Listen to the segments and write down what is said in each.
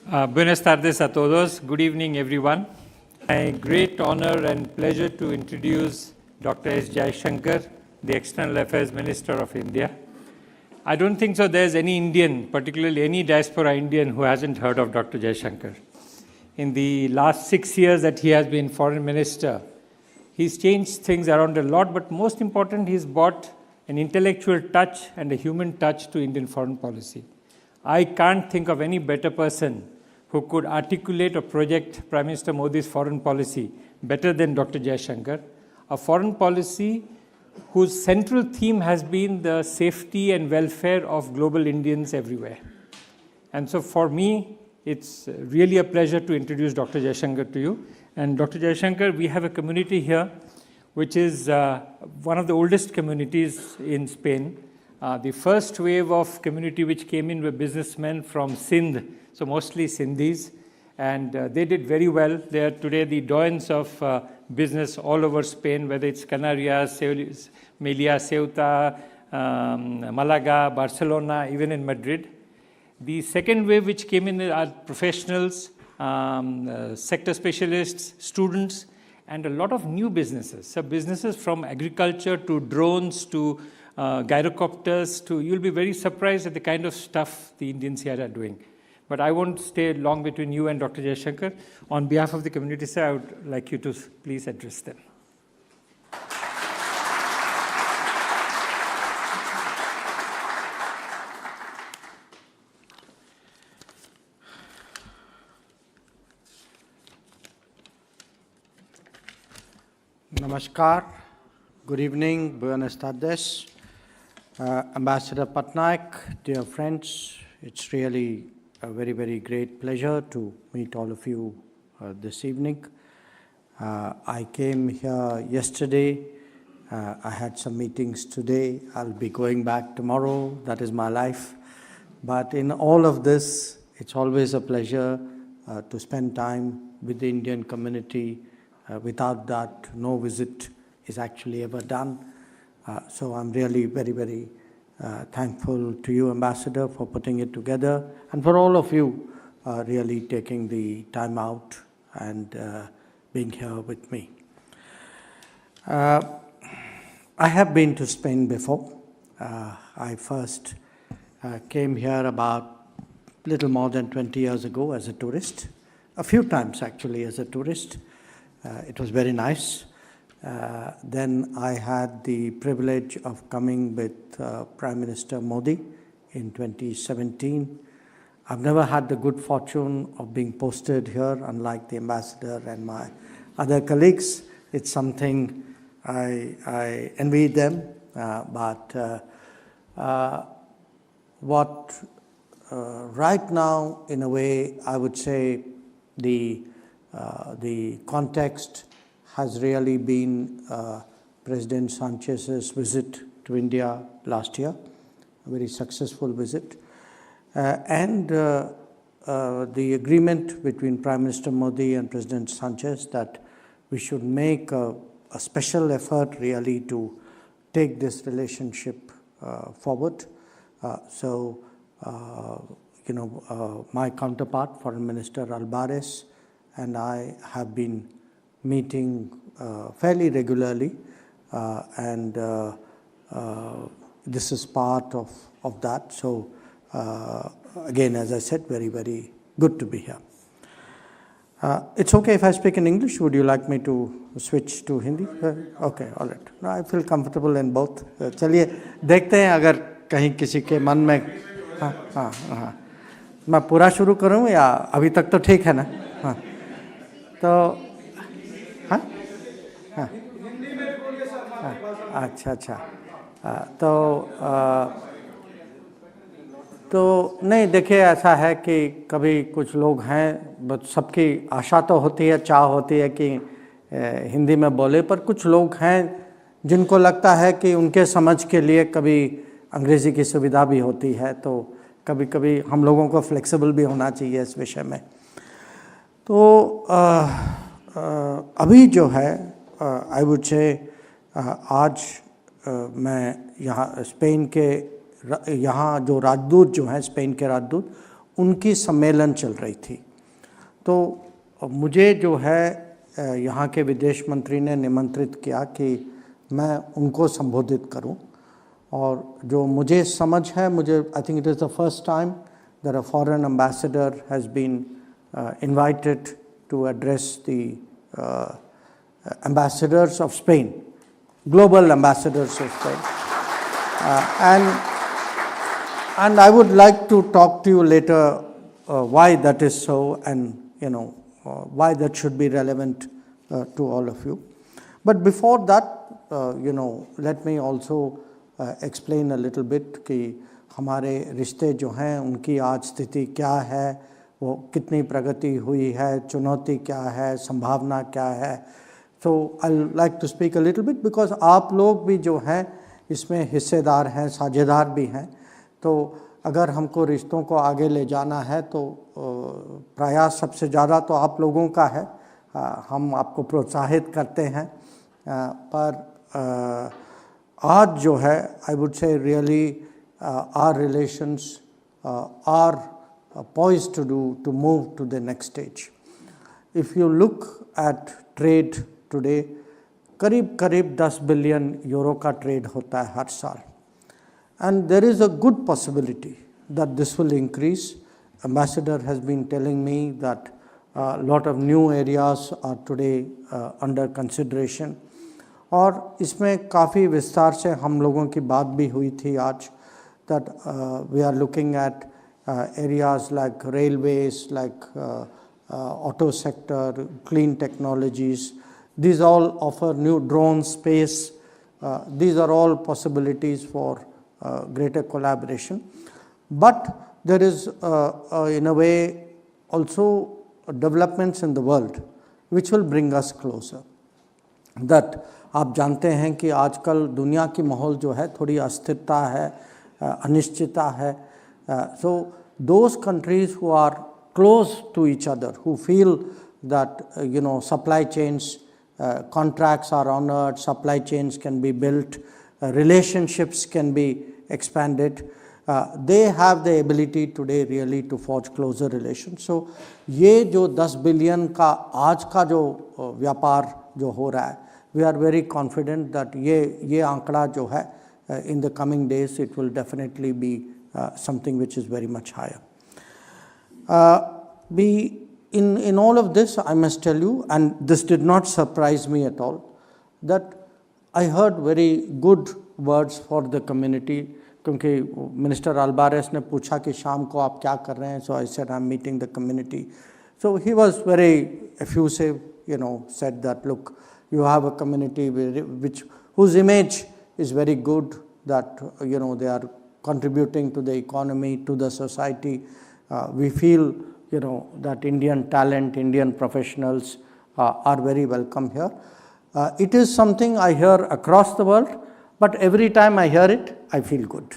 Buenas tardes a todos. Good evening, everyone. My great honor and pleasure to introduce Dr. S. Jaishankar, the External Affairs Minister of India. I don't think so there's any Indian, particularly any diaspora Indian, who hasn't heard of Dr. Jaishankar. In the last 6 years that he has been Foreign Minister, he's changed things around a lot, but most important, he's brought an intellectual touch and a human touch to Indian foreign policy. I can't think of any better person who could articulate or project Prime Minister Modi's foreign policy better than Dr. Jaishankar, a foreign policy whose central theme has been the safety and welfare of global Indians everywhere. And so for me, it's really a pleasure to introduce Dr. Jaishankar to you. And Dr. Jaishankar, we have a community here, which is one of the oldest communities in Spain. The first wave of community which came in were businessmen from Sindh, so mostly Sindhis, and they did very well. They are today the doyens of business all over Spain, whether it's Canarias, Melilla, Ceuta, Malaga, Barcelona, even in Madrid. The second wave which came in are professionals, sector specialists, students, and a lot of new businesses. So businesses from agriculture to drones to gyrocopters to, you'll be very surprised at the kind of stuff the Indians here are doing. But I won't stay long between you and Dr. Jaishankar. On behalf of the community, sir, I would like you to please address them. Namaskar, good evening, buenas tardes. Ambassador Patnaik, dear friends, it's really a very, very great pleasure to meet all of you this evening. I came here yesterday. I had some meetings today. I'll be going back tomorrow. That is my life. But in all of this, it's always a pleasure to spend time with the Indian community. Without that, no visit is actually ever done. So I'm really very, very thankful to you, Ambassador, for putting it together, and for all of you really taking the time out and being here with me. I have been to Spain before. I first came here about little more than 20 years ago as a tourist, a few times actually as a tourist. It was very nice. Then I had the privilege of coming with Prime Minister Modi in 2017. I've never had the good fortune of being posted here, unlike the ambassador and my other colleagues. It's something I envy them, but right now, in a way, I would say the context has really been President Sanchez's visit to India last year, a very successful visit, and the agreement between Prime Minister Modi and President Sanchez that we should make a special effort really to take this relationship forward. My counterpart, Foreign Minister Alvarez, and I have been meeting fairly regularly, and this is part of that. So again, as I said, very, very good to be here. It's okay if I speak in English. Would you like me to switch to Hindi? Okay, all right. No, I feel comfortable in both. चलिए देखते हैं अगर कहीं किसी के मन में हाँ मैं पूरा शुरू करूँ या अभी तक तो ठीक है ना हाँ तो हाँ हाँ अच्छा तो नहीं देखिए ऐसा है कि कभी कुछ लोग हैं बस सबकी आशा तो होती है चाह होती है कि हिंदी में बोले पर कुछ लोग हैं जिनको लगता है कि उनके समझ के लिए कभी अंग्रेज़ी की सुविधा भी होती है तो कभी कभी हम लोगों को फ्लेक्सिबल भी होना चाहिए इस विषय में तो अभी जो है आई वुड से आज मैं यहाँ स्पेन के यहाँ जो राजदूत जो हैं स्पेन के राजदूत उनकी सम्मेलन चल रही थी। तो मुझे जो है यहाँ के विदेश मंत्री ने निमंत्रित किया कि मैं उनको संबोधित करूं, और जो मुझे समझ है, मुझे I think it is the first time that a foreign ambassador has been invited to address the ambassadors of Spain, global ambassadors of Spain. And I would like to talk to you later why that is so, and why that should be relevant to all of you. But before that, let me also explain a little bit कि हमारे रिश्ते जो हैं उनकी आज स्थिति क्या है, वो कितनी प्रगति हुई है, चुनौती क्या है, संभावना क्या है. So I'll like to speak a little bit because आप लोग भी जो हैं इसमें हिस्सेदार हैं, साझेदार भी हैं. तो अगर हमको रिश्तों को आगे ले जाना है तो प्रयास सबसे ज़्यादा तो आप लोगों का है. हम आपको प्रोत्साहित करते हैं, पर आज जो है I would say really our relations are poised to move to the next stage. If you look at trade today, करीब 10 बिलियन यूरो का ट्रेड होता है हर साल, and there is a good possibility that this will increase. Ambassador has been telling me that a lot of new areas are today under consideration, और इसमें काफ़ी विस्तार से हम लोगों की बात भी हुई थी आज, that we are looking at areas like railways, like auto sector, clean technologies. These all offer new drone space. These are all possibilities for greater collaboration. But there is, in a way, also developments in the world which will bring us closer. That आप जानते हैं कि आजकल दुनिया की माहौल जो है थोड़ी अस्थिरता है, अनिश्चितता है. So those countries who are close to each other, who feel that supply chains, contracts are honored, supply chains can be built, relationships can be expanded, they have the ability today really to forge closer relations. So ये जो 10 billion का आज का जो व्यापार जो हो रहा है, we are very confident that ये आंकड़ा जो है in the coming days it will definitely be something which is very much higher. In all of this, I must tell you, and this did not surprise me at all, that I heard very good words for the community. क्योंकि Minister Alvarez ने पूछा कि शाम को आप क्या कर रहे हैं, so I said I'm meeting the community. So he was very effusive, said that look, you have a community whose image is very good, that they are contributing to the economy, to the society. We feel that Indian talent, Indian professionals are very welcome here. It is something I hear across the world, but every time I hear it, I feel good.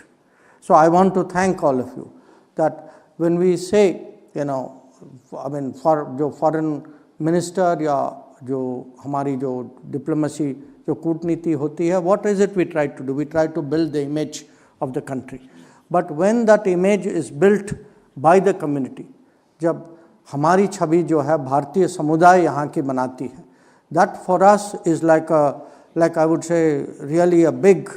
So I want to thank all of you that when we say, for जो foreign minister या जो हमारी जो diplomacy, जो कूटनीति होती है, what is it we try to do? We try to build the image of the country. But when that image is built by the community, जब हमारी छवि जो है भारतीय समुदाय यहाँ की बनाती है, that for us is like I would say really a big,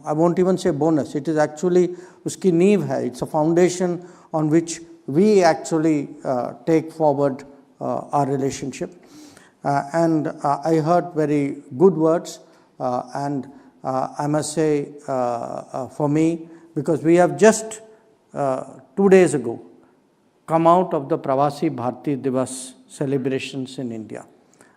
I won't even say bonus, it is actually उसकी नींव है, it's a foundation on which we actually take forward our relationship. And I heard very good words, and I must say for me, because we have just 2 days ago come out of the Pravasi Bharati Divas celebrations in India.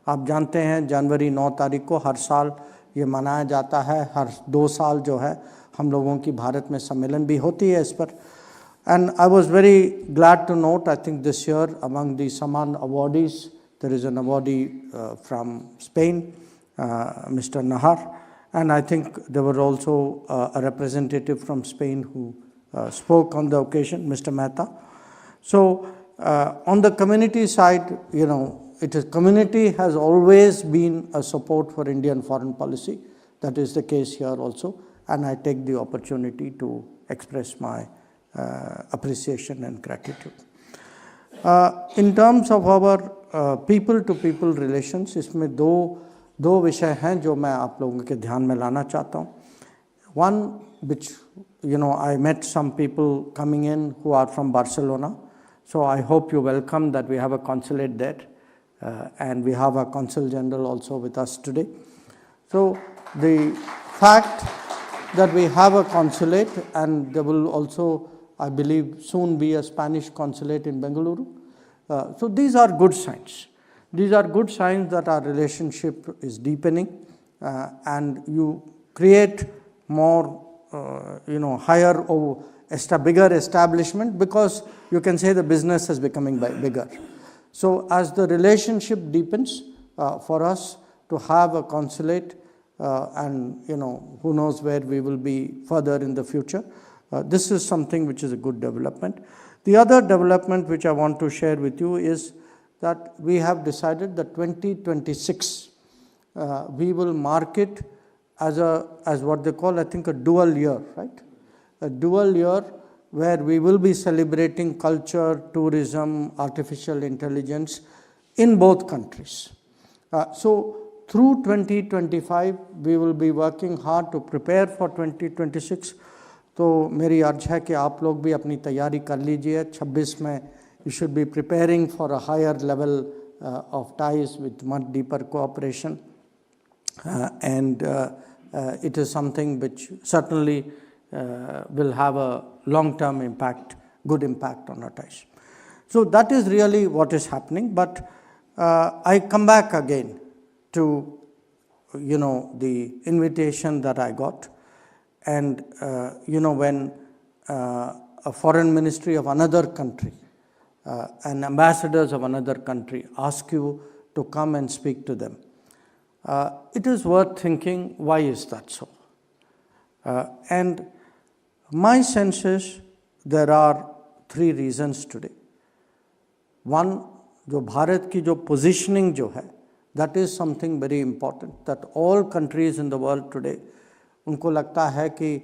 आप जानते हैं जनवरी 9 तारीख को हर साल ये मनाया जाता है, हर 2 साल जो है हम लोगों की भारत में सम्मेलन भी होती है इस पर. And I was very glad to note, I think this year among the Saman awardees, there is an awardee from Spain, Mr. Nahar, and I think there were also a representative from Spain who spoke on the occasion, Mr. Mehta. So on the community side, community has always been a support for Indian foreign policy. That is the case here also, and I take the opportunity to express my appreciation and gratitude. In terms of our people to people relations, इसमें दो विषय हैं जो मैं आप लोगों के ध्यान में लाना चाहता हूँ. One, which I met some people coming in who are from Barcelona, so I hope you welcome that we have a consulate there, and we have a consul general also with us today. So the fact that we have a consulate, and there will also, I believe, soon be a Spanish consulate in Bengaluru. So these are good signs. These are good signs that our relationship is deepening, and you create more, higher or bigger establishment, because you can say the business is becoming bigger. So as the relationship deepens, for us to have a consulate, and who knows where we will be further in the future, this is something which is a good development. The other development which I want to share with you is that we have decided that 2026 we will mark it as what they call, I think, a dual year, right? A dual year where we will be celebrating culture, tourism, artificial intelligence in both countries. So through 2025 we will be working hard to prepare for 2026. तो मेरी अर्ज है कि आप लोग भी अपनी तैयारी कर लीजिए. 26 में you should be preparing for a higher level of ties with much deeper cooperation, and it is something which certainly will have a long-term impact, good impact on our ties. So that is really what is happening. But I come back again to the invitation that I got, and when a foreign ministry of another country and ambassadors of another country ask you to come and speak to them, it is worth thinking, why is that so? And my sense is there are three reasons today. One, जो भारत की जो positioning जो है, that is something very important, that all countries in the world today, उनको लगता है कि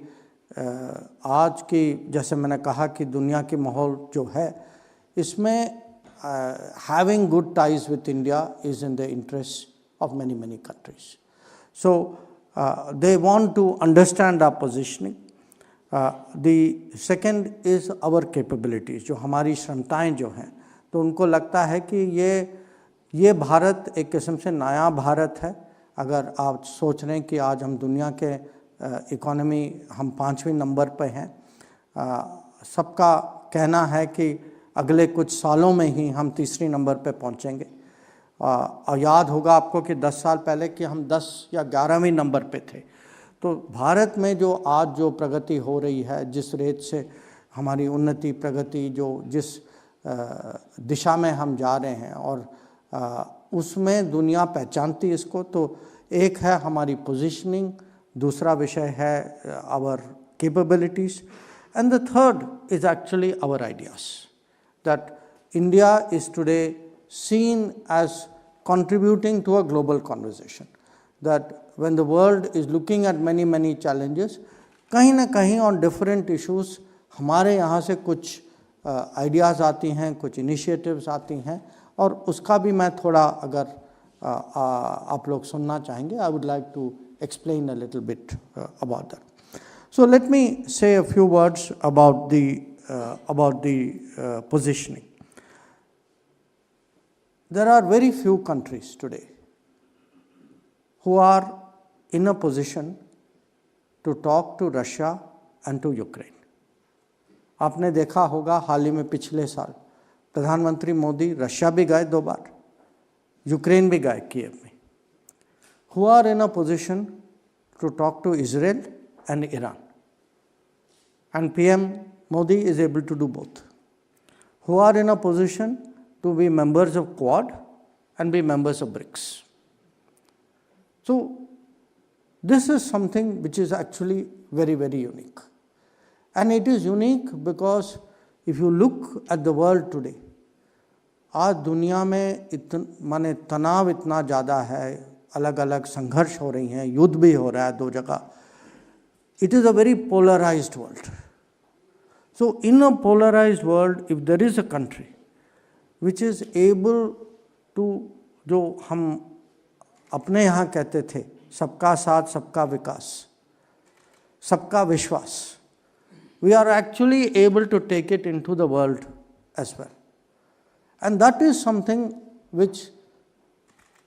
आज की, जैसे मैंने कहा कि दुनिया की माहौल जो है, इसमें having good ties with India is in the interest of many countries. So they want to understand our positioning. The second is our capabilities, जो हमारी क्षमताएं जो हैं, तो उनको लगता है कि ये भारत एक किस्म से नया भारत है. अगर आप सोच रहे हैं कि आज हम दुनिया के इकोनॉमी हम 5वें नंबर पे हैं, सबका कहना है कि अगले कुछ सालों में ही हम 3रे नंबर पे पहुंचेंगे. और याद होगा आपको कि 10 साल पहले कि हम 10 या 11वें नंबर पे थे. तो भारत में जो आज जो प्रगति हो रही है, जिस रेट से हमारी उन्नति प्रगति जो जिस दिशा में हम जा रहे हैं, और उसमें दुनिया पहचानती इसको. तो एक है हमारी पोजीशनिंग, दूसरा विषय है our capabilities, and the third is actually our ideas. That India is today seen as contributing to a global conversation, that when the world is looking at many challenges, कहीं ना कहीं on different issues हमारे यहाँ से कुछ ideas आती हैं, कुछ initiatives आती हैं, और उसका भी मैं थोड़ा अगर आप लोग सुनना चाहेंगे, I would like to explain a little bit about that. So let me say a few words about the positioning. There are very few countries today who are in a position to talk to Russia and to Ukraine. आपने देखा होगा हाल ही में पिछले साल प्रधानमंत्री Modi Russia भी गए 2 बार, Ukraine भी गए कीव में. Who are in a position to talk to Israel and Iran. And PM Modi is able to do both. Who are in a position to be members of Quad and be members of BRICS. So this is something which is actually very unique. And it is unique because if you look at the world today, आज दुनिया में माने तनाव इतना ज़्यादा है, अलग अलग संघर्ष हो रही हैं, युद्ध भी हो रहा है 2 जगह. It is a very polarized world. So in a polarized world, if there is a country which is able to, जो हम अपने यहाँ कहते थे, सबका साथ सबका विकास, सबका विश्वास, we are actually able to take it into the world as well. And that is something which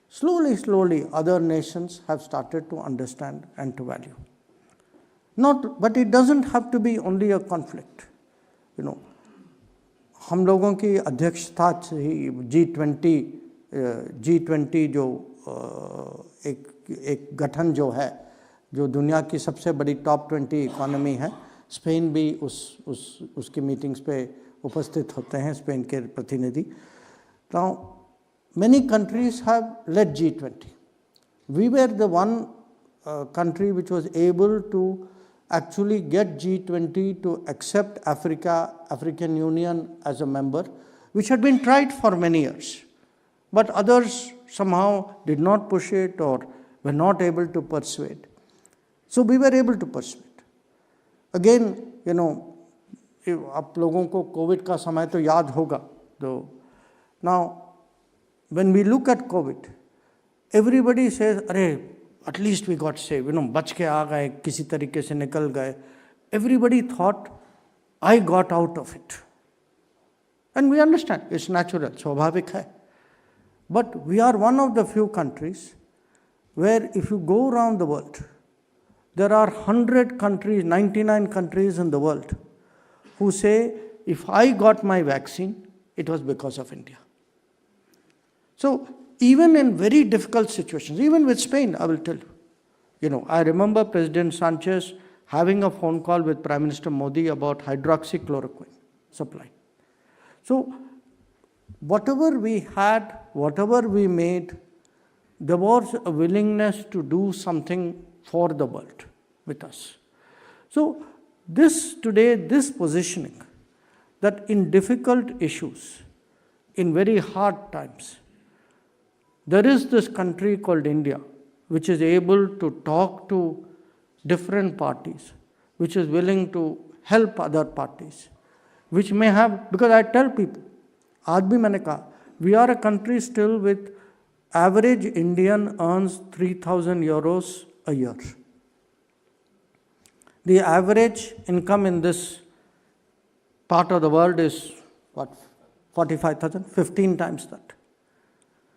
slowly other nations have started to understand and to value. But it doesn't have to be only a conflict. You know, हम लोगों की अध्यक्षता थी G20 जो एक गठन जो है, जो दुनिया की सबसे बड़ी टॉप 20 इकोनॉमी है, स्पेन भी उसकी मीटिंग्स पे उपस्थित होते हैं, स्पेन के प्रतिनिधि. Now, many countries have led G20. We were the one country which was able to actually get G20 to accept African Union as a member, which had been tried for many years. But others somehow did not push it or were not able to persuade. So we were able to persuade. Again, you know, आप लोगों को Covid का समय तो याद होगा. तो now, when we look at COVID, everybody says, अरे, at least we got saved, you know, बच के आ गए, किसी तरीके से निकल गए. Everybody thought, I got out of it. And we understand, it's natural, स्वाभाविक है. But we are one of the few countries where if you go around the world, there are 100 countries, 99 countries in the world who say, if I got my vaccine, it was because of India. So, even in very difficult situations, even with Spain, I will tell you. You know, I remember President Sanchez having a phone call with Prime Minister Modi about hydroxychloroquine supply. So, whatever we had, whatever we made, there was a willingness to do something for the world with us. So, this positioning, that in difficult issues, in very hard times, there is this country called India, which is able to talk to different parties, which is willing to help other parties, which may have, because I tell people, आज भी मैंने कहा, we are a country still with average Indian earns 3,000 euros a year. The average income in this part of the world is what, 45,000, 15 times that.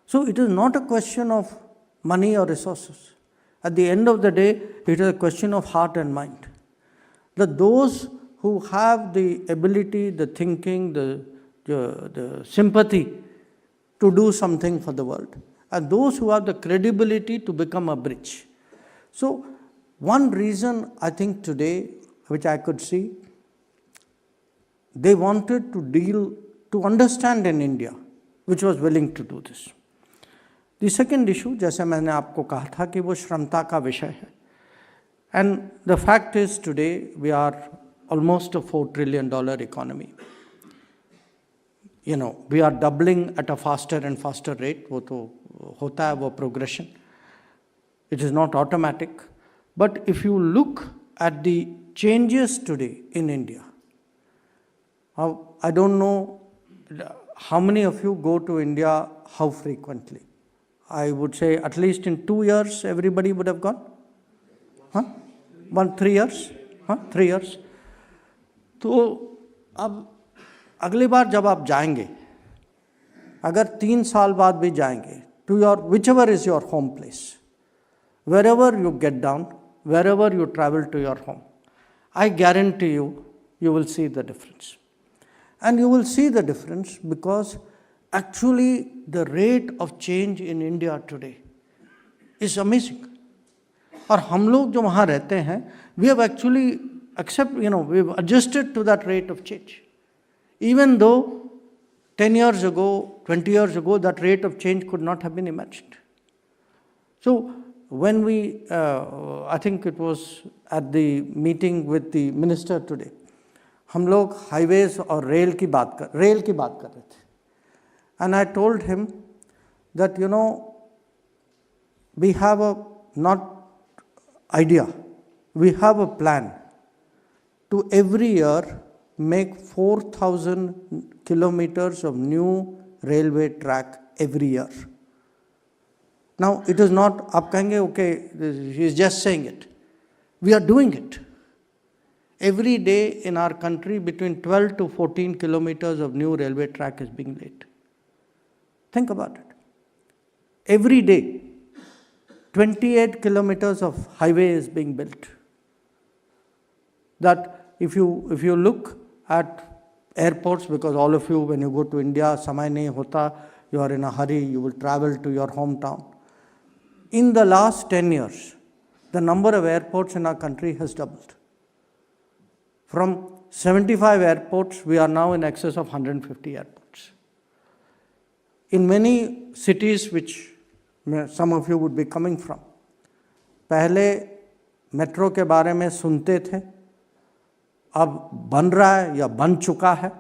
So it is not a question of money or resources. At the end of the day, it is a question of heart and mind. That those who have the ability, the thinking, the sympathy to do something for the world, and those who have the credibility to become a bridge. So one reason I think today, which I could see, they wanted to understand in India, which was willing to do this. The second issue, जैसे मैंने आपको कहा था कि वो श्रमता का विषय है. And the fact is today we are almost a $4 trillion economy. You know, we are doubling at a faster and faster rate. वो तो होता है वो progression. It is not automatic. But if you look at the changes today in India, I don't know how many of you go to India, how frequently. I would say at least in 2 years, everybody would have gone. 3 years? 3 years. तो अब अगली बार जब आप जाएंगे, अगर 3 साल बाद भी जाएंगे, to your whichever is your home place, wherever you get down, wherever you travel to your home, I guarantee you, you will see the difference. And you will see the difference because actually the rate of change in India today is amazing. और हम लोग जो वहाँ रहते हैं, we have actually we have adjusted to that rate of change. Even though 10 years ago, 20 years ago, that rate of change could not have been imagined. So when we, I think it was at the meeting with the minister today, हम लोग highways और rail की बात कर रहे थे. And I told him that, you know, we have a not idea, we have a plan to every year make 4,000 kilometers of new railway track every year. Now, it is not, aap kahenge, okay, he is just saying it. We are doing it. Every day in our country, between 12 to 14 kilometers of new railway track is being laid. Think about it. Every day, 28 kilometers of highway is being built. That if you look at airports, because all of you, when you go to India, samay nahi hota, you are in a hurry, you will travel to your hometown. In the last 10 years, the number of airports in our country has doubled. From 75 airports, we are now in excess of 150 airports. In many cities which some of you would be coming from, पहले metro के बारे में सुनते थे, अब बन रहा है या बन चुका है.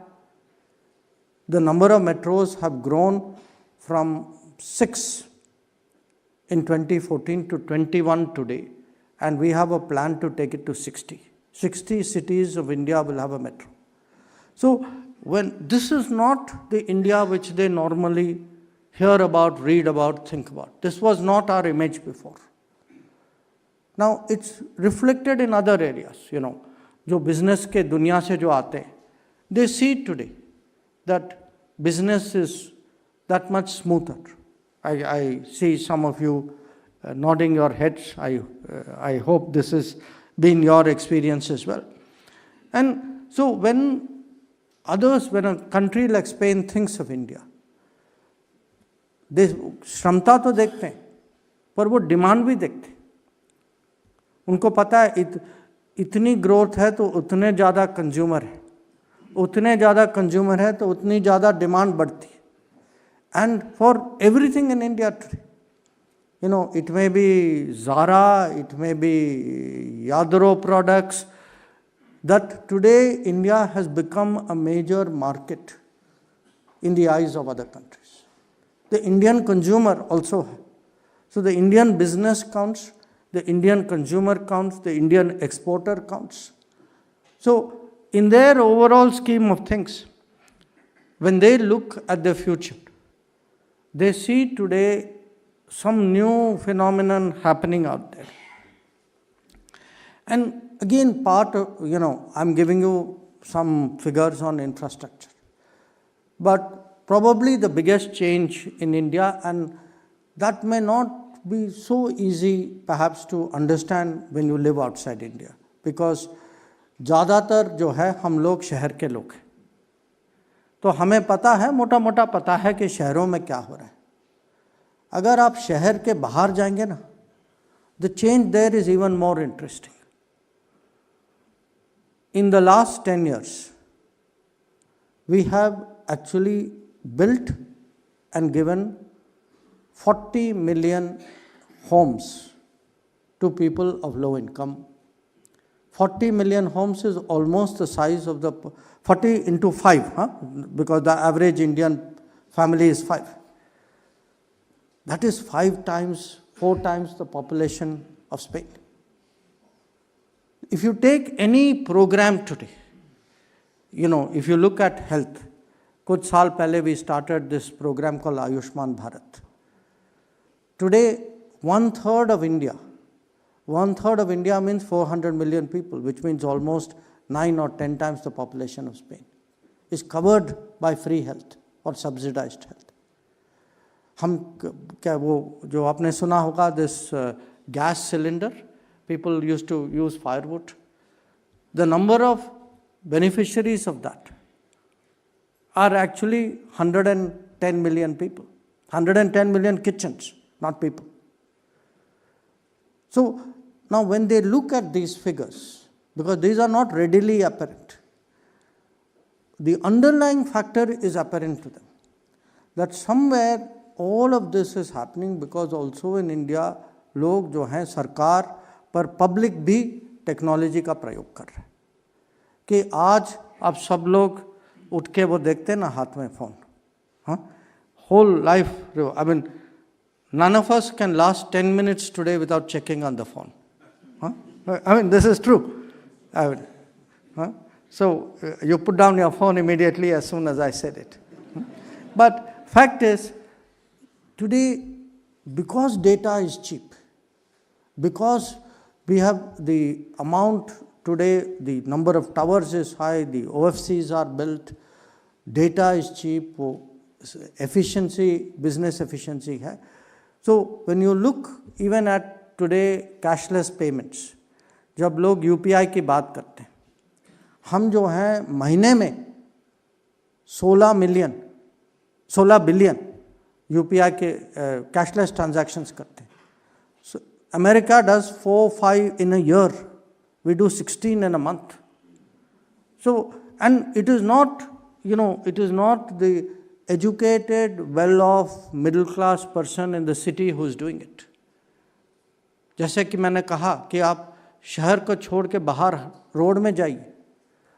The number of metros have grown from 6 in 2014 to 21 today, and we have a plan to take it to 60. 60 cities of India will have a metro. So, when this is not the India which they normally hear about, read about, think about. This was not our image before. Now, it's reflected in other areas, जो business के दुनिया से जो आते हैं, they see today that business is that much smoother. I see some of you nodding your heads. I hope this has been your experience as well. And so when a country like Spain thinks of India, they क्षमता तो देखते हैं, पर वो demand भी देखते हैं. उनको पता है इतनी ग्रोथ है तो उतने ज़्यादा कंज्यूमर है, उतने ज़्यादा कंज्यूमर है तो उतनी ज़्यादा डिमांड बढ़ती है. And for everything in India today, it may be Zara, it may be Yadro products, that today India has become a major market in the eyes of other countries. The Indian consumer also. So the Indian business counts, the Indian consumer counts, the Indian exporter counts. So in their overall scheme of things, when they look at the future, they see today some new phenomenon happening out there. And again, I'm giving you some figures on infrastructure. But probably the biggest change in India, and that may not be so easy perhaps to understand when you live outside India, because ज़्यादातर जो है हम लोग शहर के लोग हैं, तो हमें पता है, मोटा मोटा पता है कि शहरों में क्या हो रहा है. अगर आप शहर के बाहर जाएंगे ना, the change there is even more interesting. In the last 10 years, we have actually built and given 40 million homes to people of low income. 40 million homes is almost the size of the 40 into 5, because the average Indian family is 5. That is 4 times the population of Spain. If you take any program today, if you look at health, kuch saal pehle we started this program called Ayushman Bharat. Today, 1/3 of India means 400 million people, which means almost 9 or 10 times the population of Spain, is covered by free health or subsidized health. हम क्या वो जो आपने सुना होगा, this gas cylinder, people used to use firewood. The number of beneficiaries of that are actually 110 million people. 110 million kitchens, not people. So now when they look at these figures, because these are not readily apparent, the underlying factor is apparent to them, that somewhere all of this is happening because also in India लोग जो हैं सरकार पर public भी technology का प्रयोग कर रहे हैं. कि आज आप सब लोग उठ के वो देखते हैं ना हाथ में phone, whole life, I mean, none of us can last 10 minutes today without checking on the phone. I mean, this is true. So you put down your phone immediately as soon as I said it. But fact is, today, because data is cheap, because we have the amount today, the number of towers is high, the OFCs are built, data is cheap, efficiency, business efficiency hai. So when you look even at today cashless payments, जब लोग UPI की बात करते हैं, हम जो हैं महीने में 16 बिलियन UPI के कैशलेस ट्रांजैक्शंस करते हैं. So America does 4-5 in a year. We do 16 in a month. So, and it is not, it is not the educated, well-off, middle-class person in the city who is doing it. जैसे कि मैंने कहा कि आप शहर को छोड़ के बाहर रोड में जाइए,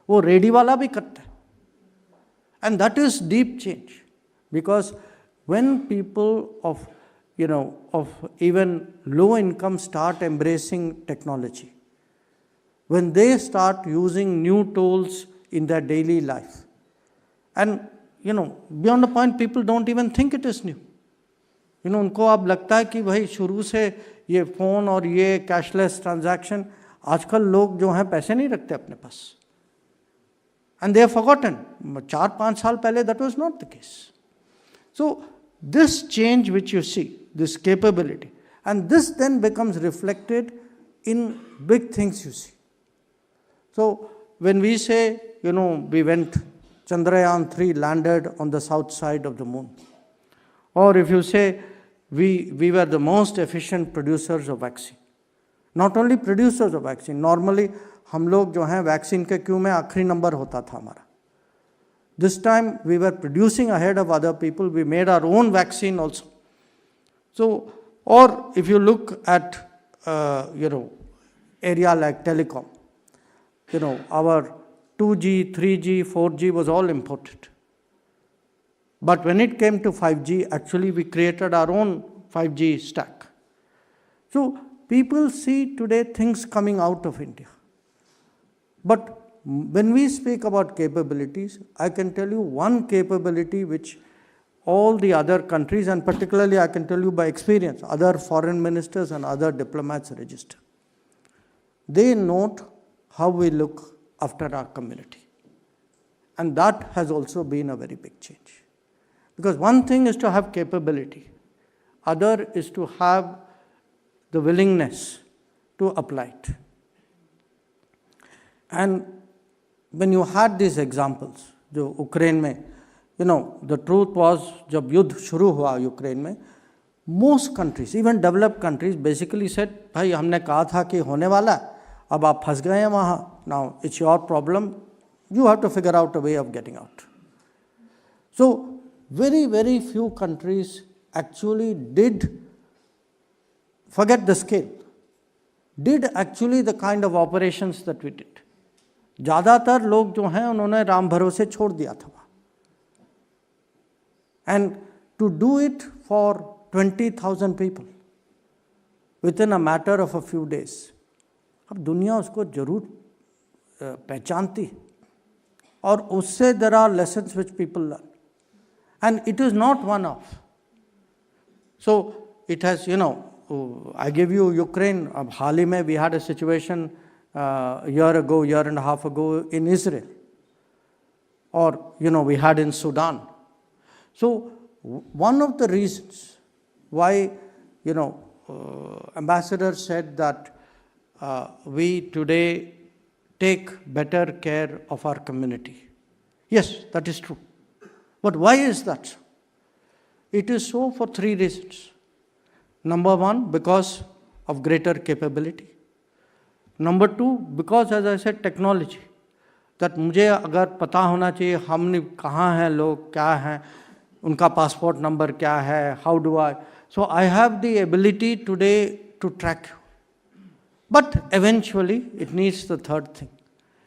वो रेडी वाला भी करता है. And that is deep change, because when people of even low income start embracing technology, when they start using new tools in their daily life, and beyond the point, people don't even think it is new. उनको अब लगता है कि भाई शुरू से ये phone और ये कैशलेस ट्रांजैक्शन, आजकल लोग जो हैं पैसे नहीं रखते अपने पास. And they have forgotten. 4-5 साल पहले that was not the case. So this change which you see, this capability, and this then becomes reflected in big things you see. So when we say, we went, Chandrayaan-3 landed on the south side of the moon. Or if you say, we were the most efficient producers of vaccine. Not only producers of vaccine, normally हम लोग जो हैं vaccine के Q में आखिरी number होता था हमारा. This time we were producing ahead of other people. We made our own vaccine also. So, or if you look at, area like telecom, our 2G, 3G, 4G was all imported. But when it came to 5G, actually we created our own 5G stack. So people see today things coming out of India. But when we speak about capabilities, I can tell you one capability which all the other countries, and particularly I can tell you by experience, other foreign ministers and other diplomats register. They note how we look after our community. And that has also been a very big change. Because one thing is to have capability, other is to have the willingness to apply it. And when you had these examples, जो Ukraine में, the truth was, जब युद्ध शुरू हुआ Ukraine में, most countries, even developed countries, basically said, भाई हमने कहा था कि होने वाला है, अब आप फंस गए हैं वहाँ, now it's your problem, you have to figure out a way of getting out. So very, very few countries actually did, forget the scale, did actually the kind of operations that we did. ज़्यादातर लोग जो हैं उन्होंने राम भरोसे छोड़ दिया था. And to do it for 20,000 people within a matter of a few days, अब दुनिया उसको जरूर पहचानती है. और उससे there are lessons which people learn. And it is not one off. So it has, I give you Ukraine. अब हाल ही में we had a situation year and a half ago in Israel. Or, we had in Sudan. So one of the reasons why, Ambassador said that we today take better care of our community. Yes, that is true. But why is that so? It is so for 3 reasons. Number 1, because of greater capability. Number 2, because as I said, technology. That मुझे अगर पता होना चाहिए हम कहाँ हैं लोग, क्या हैं, उनका passport number क्या है, how do I... So I have the ability today to track you. But eventually it needs the third thing.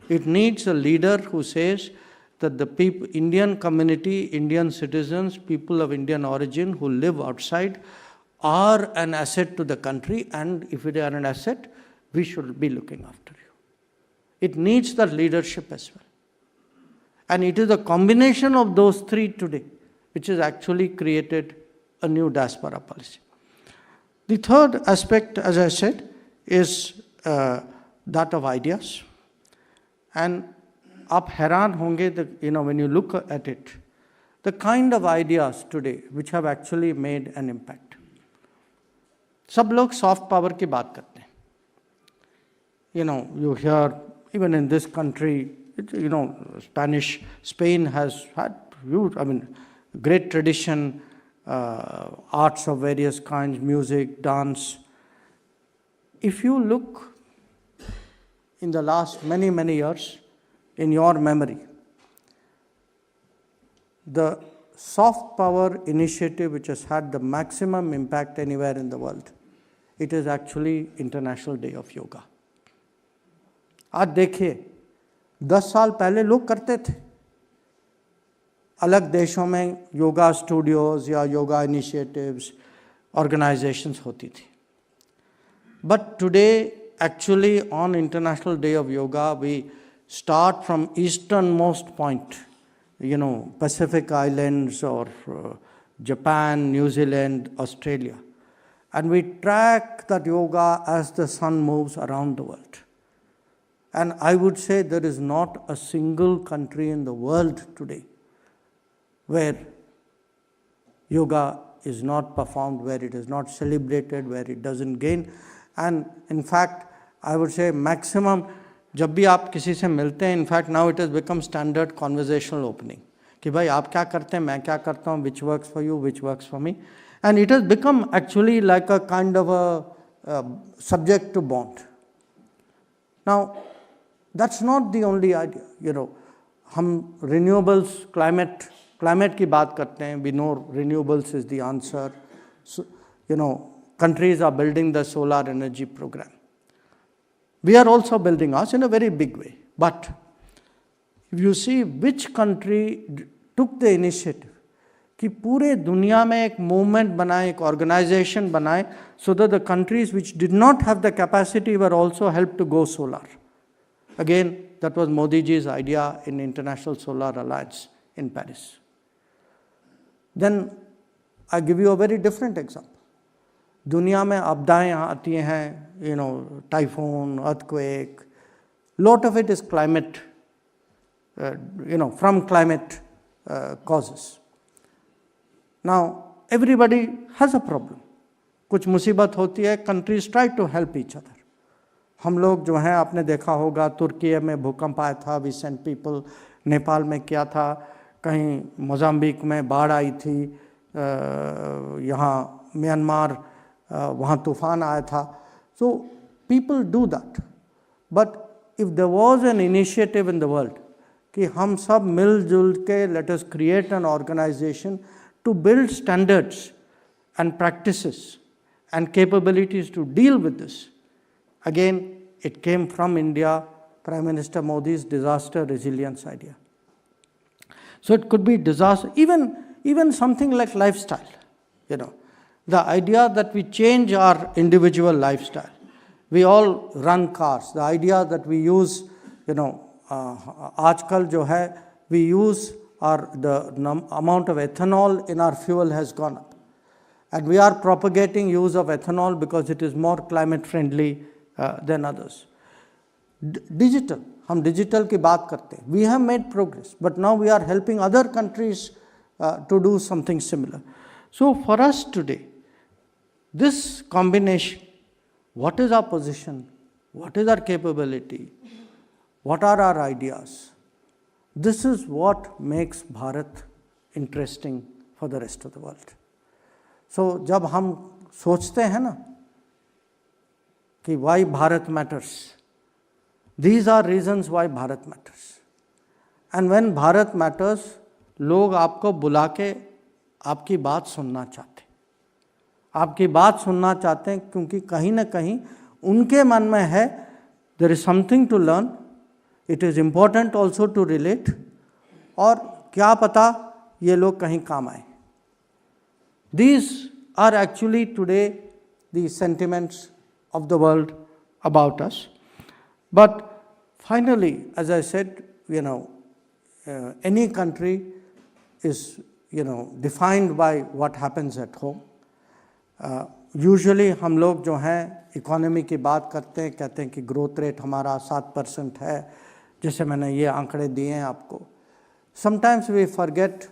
It needs a leader who says that the people, Indian community, Indian citizens, people of Indian origin who live outside are an asset to the country, and if they are an asset, we should be looking after you. It needs that leadership as well. And it is a combination of those three today which has actually created a new diaspora policy. The third aspect, as I said, is that of ideas. And आप हैरान होंगे that, when you look at it, the kind of ideas today which have actually made an impact. सब लोग soft power की बात करते हैं. You hear, even in this country, Spain has had huge, great tradition, arts of various kinds, music, dance. If you look in the last many, many years, in your memory, the soft power initiative which has had the maximum impact anywhere in the world, it is actually International Day of Yoga. आज देखिए 10 साल पहले लोग करते थे, अलग देशों में योगा स्टूडियोज या योगा इनिशिएटिव्स ऑर्गेनाइजेशंस होती थी. But today, actually on International Day of Yoga, we start from easternmost point, Pacific Islands or Japan, New Zealand, Australia. And we track that yoga as the sun moves around the world. And I would say there is not a single country in the world today where yoga is not performed, where it is not celebrated, where it doesn't gain. And in fact, I would say maximum, जब भी आप किसी से मिलते हैं, in fact now it has become standard conversational opening. कि भाई आप क्या करते हैं, मैं क्या करता हूँ, which works for you, which works for me. And it has become actually like a kind of a subject to bond. Now, that's not the only idea. हम renewables, climate की बात करते हैं. We know renewables is the answer. So, countries are building the solar energy program. We are also building ours in a very big way. But if you see which country took the initiative, कि पूरे दुनिया में एक movement बनाए, एक organization बनाए, so that the countries which did not have the capacity were also helped to go solar. Again, that was Modi ji's idea in International Solar Alliance in Paris. Then I give you a very different example. दुनिया में आपदाएं आती हैं, typhoon, earthquake. Lot of it is climate, from climate causes. Now, everybody has a problem. कुछ मुसीबत होती है, countries try to help each other. हम लोग जो हैं, आपने देखा होगा, तुर्की में भूकंप आया था, we sent people. नेपाल में क्या था, कहीं मोजाम्बिक में बाढ़ आई थी, यहाँ म्यांमार वहाँ तूफान आया था. So people do that. But if there was an initiative in the world कि हम सब मिलजुल के, let us create an organization to build standards and practices and capabilities to deal with this. Again, it came from India, Prime Minister Modi's disaster resilience idea. So it could be disaster, even something like lifestyle, The idea that we change our individual lifestyle. We all run cars. The idea that we use, आजकल जो है, we use the amount of ethanol in our fuel has gone up. And we are propagating use of ethanol because it is more climate friendly than others. Digital, हम digital की बात करते हैं. We have made progress, but now we are helping other countries to do something similar. So for us today, this combination, what is our position, what is our capability, what are our ideas, this is what makes Bharat interesting for the rest of the world. So जब हम सोचते हैं ना कि why Bharat matters, these are reasons why Bharat matters. And when Bharat matters, लोग आपको बुला के आपकी बात सुनना चाहते हैं. आपकी बात सुनना चाहते हैं क्योंकि कहीं ना कहीं उनके मन में है, there is something to learn, it is important also to relate, और क्या पता ये लोग कहीं काम आए. These are actually today the sentiments of the world about us. But finally, as I said, any country is, defined by what happens at home. Usually हम लोग जो हैं इकोनॉमी की बात करते हैं, कहते हैं कि ग्रोथ रेट हमारा 7% है, जैसे मैंने ये आंकड़े दिए हैं आपको. Sometimes we forget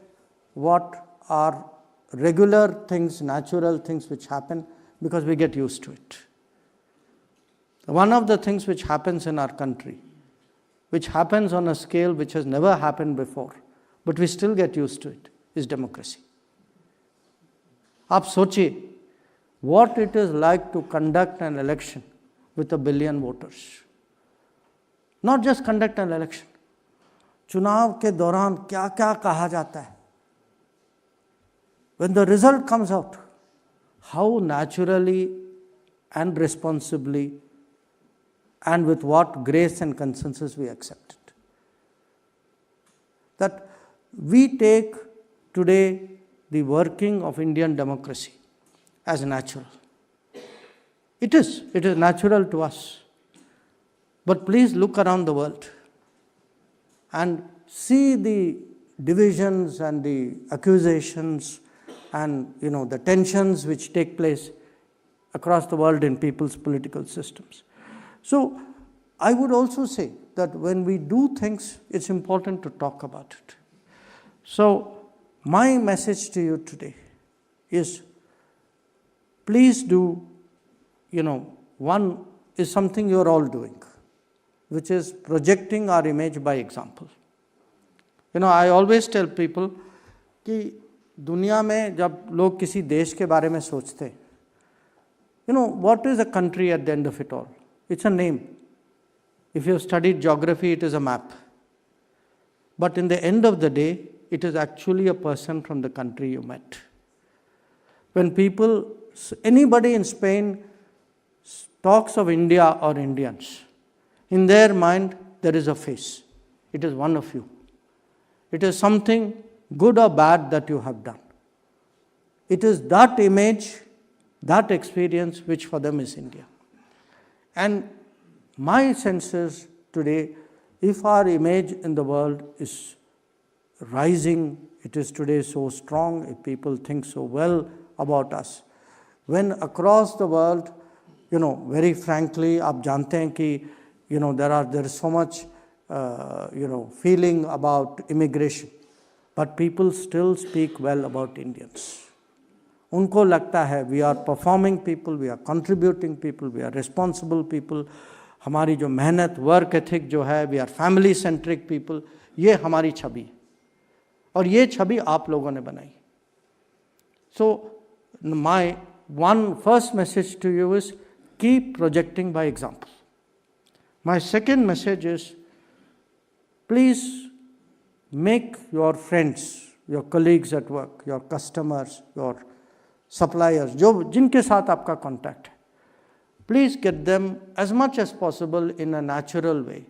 what are regular things, natural things which happen because we get used to it. One of the things which happens in our country, which happens on a scale which has never happened before, but we still get used to it, is democracy. आप सोचिए what it is like to conduct an election with 1 billion voters. Not just conduct an election. चुनाव के दौरान क्या क्या कहा जाता है. When the result comes out, how naturally and responsibly and with what grace and consensus we accept it. That we take today the working of Indian democracy as natural. It is natural to us. But please look around the world and see the divisions and the accusations and the tensions which take place across the world in people's political systems. So I would also say that when we do things, it's important to talk about it. So my message to you today is, please do, one is something you're all doing, which is projecting our image by example. I always tell people कि दुनिया में जब लोग किसी देश के बारे में सोचते हैं, what is a country at the end of it all? It's a name. If you have studied geography, it is a map. But in the end of the day, it is actually a person from the country you met. When anybody in Spain talks of India or Indians, in their mind, there is a face. It is one of you. It is something good or bad that you have done. It is that image, that experience, which for them is India. And my sense is today, if our image in the world is rising, it is today so strong, if people think so well about us, when across the world, very frankly, आप जानते हैं कि, there is so much, feeling about immigration, but people still speak well about Indians. उनको लगता है we are performing people, we are contributing people, we are responsible people, हमारी जो मेहनत, work ethic जो है, we are family centric people, ये हमारी छवि है. और ये छवि आप लोगों ने बनाई. So my first message to you is, keep projecting by example. My second message is, please make your friends, your colleagues at work, your customers, your suppliers, जिनके साथ आपका contact है, please get them as much as possible in a natural way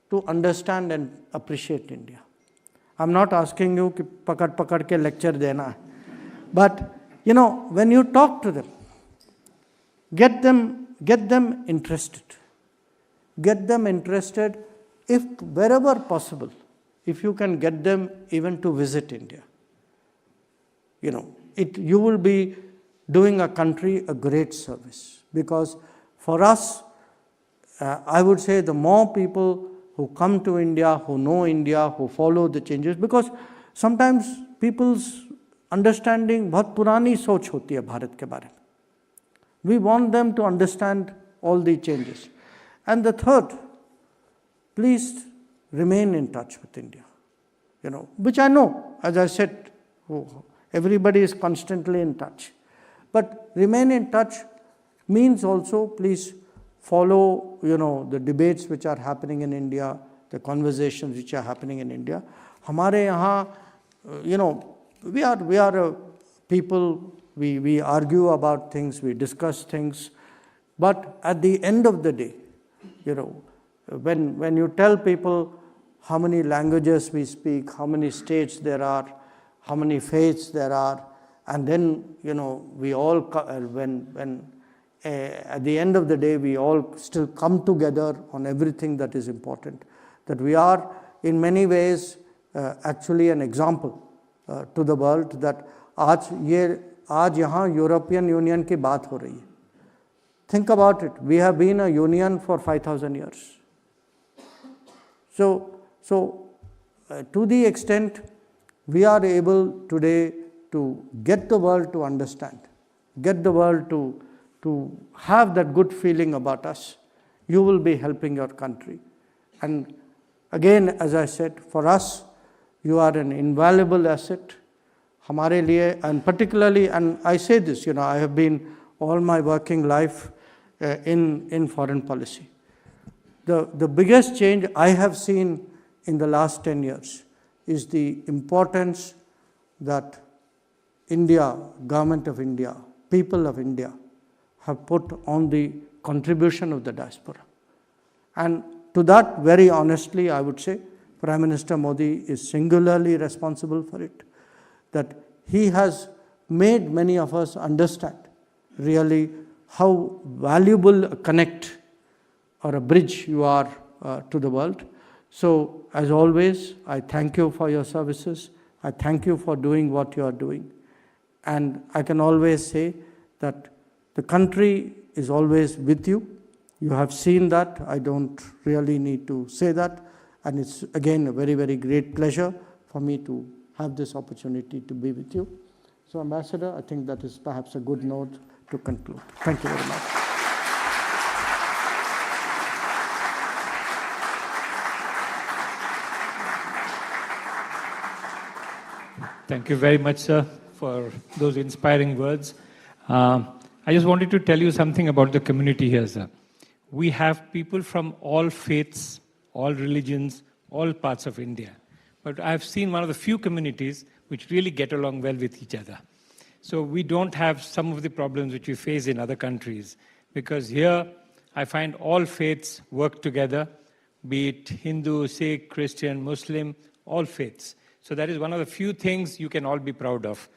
to understand and appreciate India. I'm not asking you कि पकड़ के lecture देना है, but when you talk to them, get them interested. Get them interested, if wherever possible, if you can get them even to visit India. You will be doing a country a great service, because for us, I would say the more people who come to India, who know India, who follow the changes, because sometimes people's understanding बहुत पुरानी सोच होती है भारत के बारे में. We want them to understand all the changes. And the third, please remain in touch with India, which I know, as I said, everybody is constantly in touch. But remain in touch means also, please follow, the debates which are happening in India, the conversations which are happening in India. हमारे यहाँ, we are a people, we argue about things, we discuss things, but at the end of the day, when you tell people how many languages we speak, how many states there are, how many faiths there are, and then, we all, at the end of the day, we all still come together on everything that is important. That we are, in many ways, actually an example to the world that आज यहाँ European union की बात हो रही है. Think about it. We have been a union for 5,000 years. So to the extent we are able today to get the world to understand, get the world to have that good feeling about us, you will be helping your country. And again, as I said, for us, you are an invaluable asset. हमारे लिए, and particularly, and I say this, I have been all my working life in foreign policy. The biggest change I have seen in the last 10 years is the importance that India, government of India, people of India have put on the contribution of the diaspora. And to that, very honestly, I would say, Prime Minister Modi is singularly responsible for it, that he has made many of us understand really how valuable a connect or a bridge you are to the world. So, as always, I thank you for your services. I thank you for doing what you are doing. And I can always say that the country is always with you. You have seen that. I don't really need to say that. And it's, again, a very, very great pleasure for me to have this opportunity to be with you. So, Ambassador, I think that is perhaps a good note to conclude. Thank you very much. Thank you very much, sir, for those inspiring words. I just wanted to tell you something about the community here, sir. We have people from all faiths, all religions, all parts of India. But I've seen one of the few communities which really get along well with each other. So we don't have some of the problems which we face in other countries, because here I find all faiths work together, be it Hindu, Sikh, Christian, Muslim, all faiths. So that is one of the few things you can all be proud of.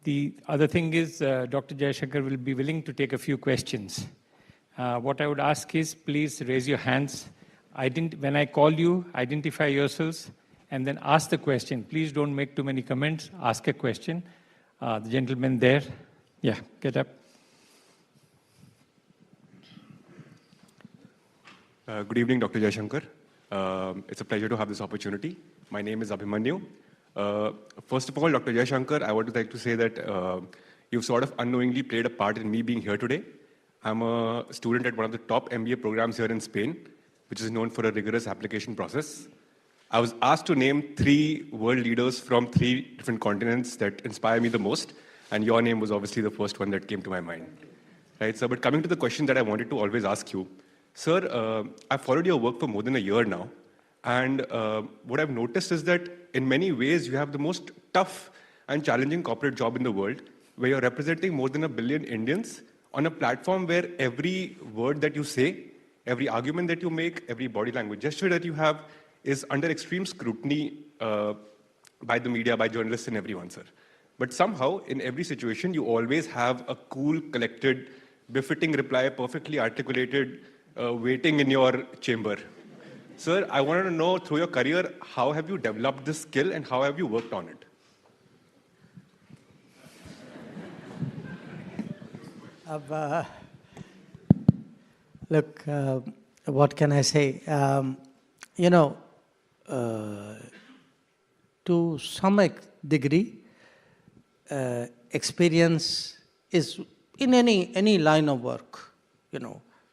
The other thing is Dr. Jaishankar will be willing to take a few questions. What I would ask is, please raise your hands. When I call you, identify yourselves and then ask the question. Please don't make too many comments. Ask a question. The gentleman there. Yeah, get up. Good evening, Dr. Jaishankar. It's a pleasure to have this opportunity. My name is Abhimanyu. First of all, Dr. Jaishankar, I would like to say that you've sort of unknowingly played a part in me being here today. I'm a student at one of the top MBA programs here in Spain, which is known for a rigorous application process. I was asked to name 3 world leaders from 3 different continents that inspire me the most, and your name was obviously the first one that came to my mind. Right, sir, but coming to the question that I wanted to always ask you, sir, I've followed your work for more than a year now, and what I've noticed is that in many ways you have the most tough and challenging corporate job in the world, where you're representing more than 1 billion Indians on a platform where every word that you say, every argument that you make, every body language gesture that you have is under extreme scrutiny by the media, by journalists and everyone, sir. But somehow, in every situation, you always have a cool, collected, befitting reply, perfectly articulated, waiting in your chamber. Sir, I wanted to know, through your career, how have you developed this skill and how have you worked on it? Look, what can I say? To some degree, experience is in any line of work.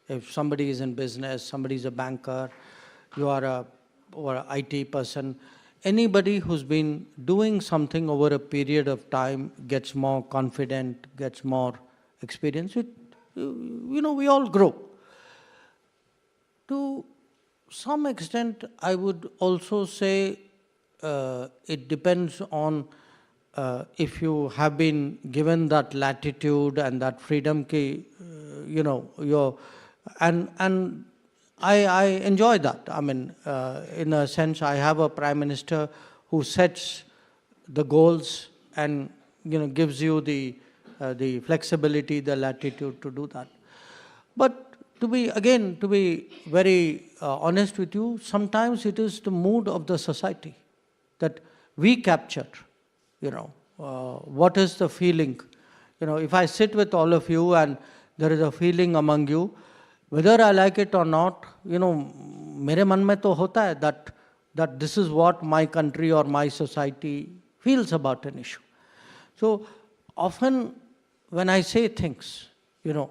If somebody is in business, somebody is a banker, you are an IT person, anybody who's been doing something over a period of time gets more confident, gets more experience. We all grow. To some extent, I would also say it depends on if you have been given that latitude and that freedom, and I enjoy that. I mean, in a sense, I have a Prime Minister who sets the goals and gives you the flexibility, the latitude to do that. But to be very honest with you, sometimes it is the mood of the society that we capture, what is the feeling. If I sit with all of you and there is a feeling among you, whether I like it or not, mere man mein to hota hai that this is what my country or my society feels about an issue. So often when I say things,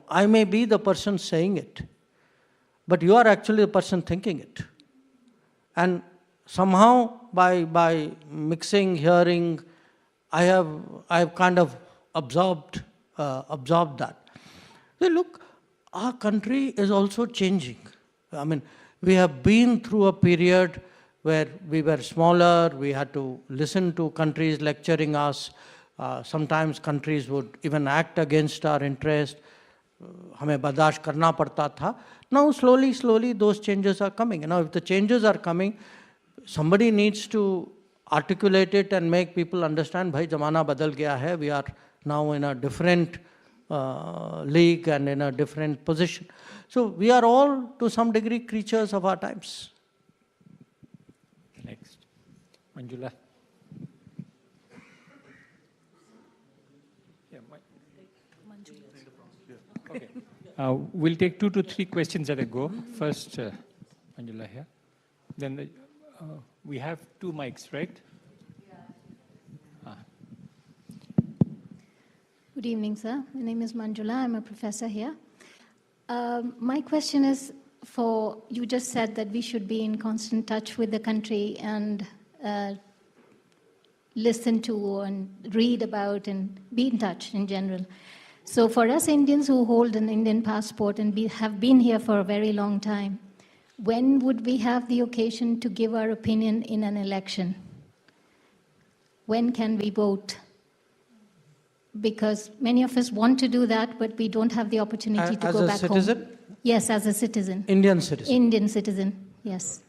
I may be the person saying it, but you are actually the person thinking it. And somehow by mixing, hearing, I have kind of absorbed that. So look, our country is also changing. I mean, we have been through a period where we were smaller, we had to listen to countries lecturing us. Sometimes countries would even act against our interest. हमें बर्दाश्त करना पड़ता था. Now slowly those changes are coming. If the changes are coming, somebody needs to articulate it and make people understand, bhai zamana badal gaya hai, we are now in a different league and in a different position. So we are all to some degree creatures of our times. Next, Manjula. Okay. We'll take 2 to 3 questions at a go. First, Manjula here. Then we have 2 mics, right? Good evening, sir. My name is Manjula. I'm a professor here. My question is you just said that we should be in constant touch with the country and listen to and read about and be in touch in general. So for us Indians who hold an Indian passport and have been here for a very long time, when would we have the occasion to give our opinion in an election? When can we vote? Because many of us want to do that, but we don't have the opportunity to go back home. As a citizen? Yes, as a citizen. Indian citizen? Indian citizen, yes.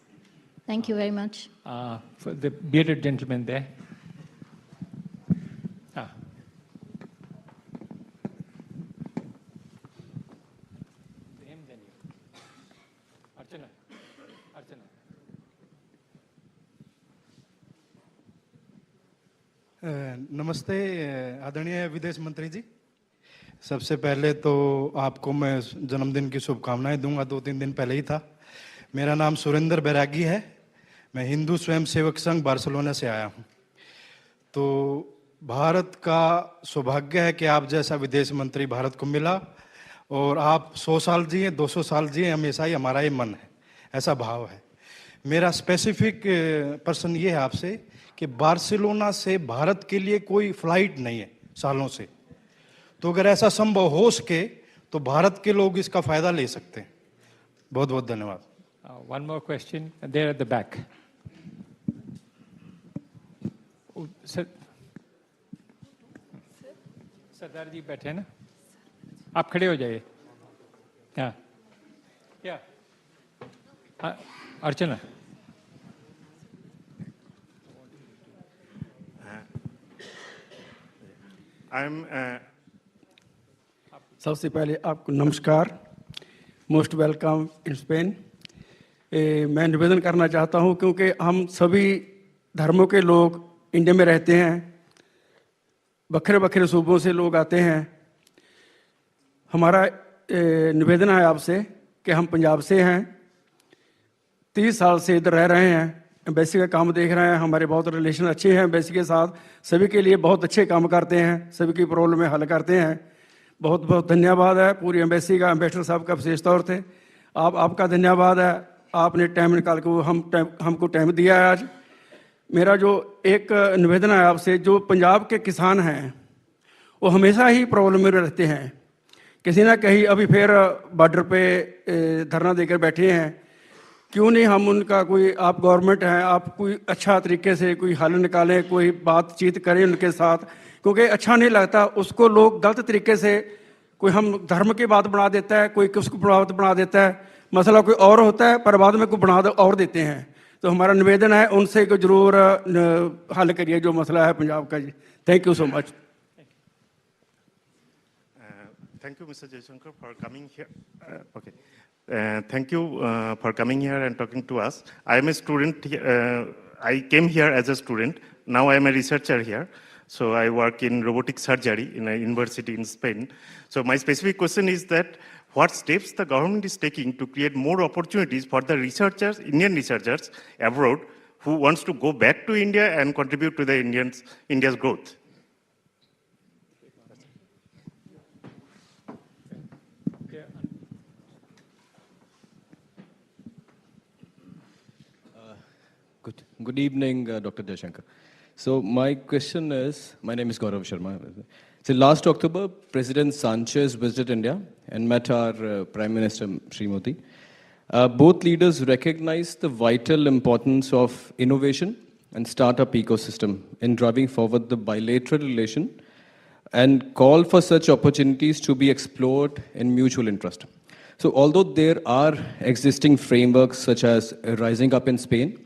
Thank you very much. For the bearded gentleman there. नमस्ते आदरणीय विदेश मंत्री जी, सबसे पहले तो आपको मैं जन्मदिन की शुभकामनाएं दूंगा. 2-3 दिन पहले ही था. मेरा नाम सुरेंद्र बैरागी है. मैं हिंदू स्वयंसेवक संघ बार्सिलोना से आया हूं. तो भारत का सौभाग्य है कि आप जैसा विदेश मंत्री भारत को मिला और आप 100 साल जिए, 200 साल जिए, हमेशा ही हमारा ये मन है, ऐसा भाव है. मेरा स्पेसिफिक प्रश्न ये है आपसे कि बार्सिलोना से भारत के लिए कोई फ्लाइट नहीं है सालों से, तो अगर ऐसा संभव हो सके तो भारत के लोग इसका फायदा ले सकते हैं. बहुत बहुत धन्यवाद. One more question, there at the back. सरदार जी बैठे हैं ना, आप खड़े हो जाइए. हाँ, क्या अर्चना? सबसे पहले आपको नमस्कार. Most welcome in Spain. मैं निवेदन करना चाहता हूं क्योंकि हम सभी धर्मों के लोग इंडिया में रहते हैं, बखरे बखरे सूबों से लोग आते हैं. हमारा निवेदन है आपसे कि हम पंजाब से हैं, 30 साल से इधर रह रहे हैं, एम्बेसी का काम देख रहे हैं. हमारे बहुत रिलेशन अच्छे हैं एम्बेसी के साथ, सभी के लिए बहुत अच्छे काम करते हैं, सभी की प्रॉब्लम हल करते हैं. बहुत बहुत धन्यवाद है पूरी एम्बेसी का, एम्बेसडर साहब का विशेष तौर से आपका धन्यवाद है. आपने टाइम निकाल के हमको टाइम दिया है आज. मेरा जो एक निवेदन है आपसे, जो पंजाब के किसान हैं वो हमेशा ही प्रॉब्लम में रहते हैं. किसी ना कहीं अभी फिर बॉर्डर पे धरना देकर बैठे हैं. क्यों नहीं हम उनका कोई, आप गवर्नमेंट हैं, आप कोई अच्छा तरीके से कोई हल निकालें, कोई बातचीत करें उनके साथ, क्योंकि अच्छा नहीं लगता उसको लोग गलत तरीके से, कोई हम धर्म की बात बना देता है, कोई किसको बात बना देता है, मसला कोई और होता है पर बाद में कोई बना और देते हैं. तो हमारा निवेदन है उनसे को जरूर हल करिए जो मसला है पंजाब का जी. Thank you so much. Thank you, Mr. Jaishankar, for coming here. Thank you for coming here and talking to us. I am a student. I came here as a student. Now I am a researcher here. So I work in robotic surgery in a university in Spain. So my specific question is that what steps the government is taking to create more opportunities for the researchers, Indian researchers abroad, who wants to go back to India and contribute to the India's growth? Good evening, Dr. Jaishankar. So my question is, my name is Gaurav Sharma. So last October, President Sanchez visited India and met our Prime Minister, Sri Modi. Both leaders recognized the vital importance of innovation and startup ecosystem in driving forward the bilateral relation and call for such opportunities to be explored in mutual interest. So although there are existing frameworks such as Rising Up in Spain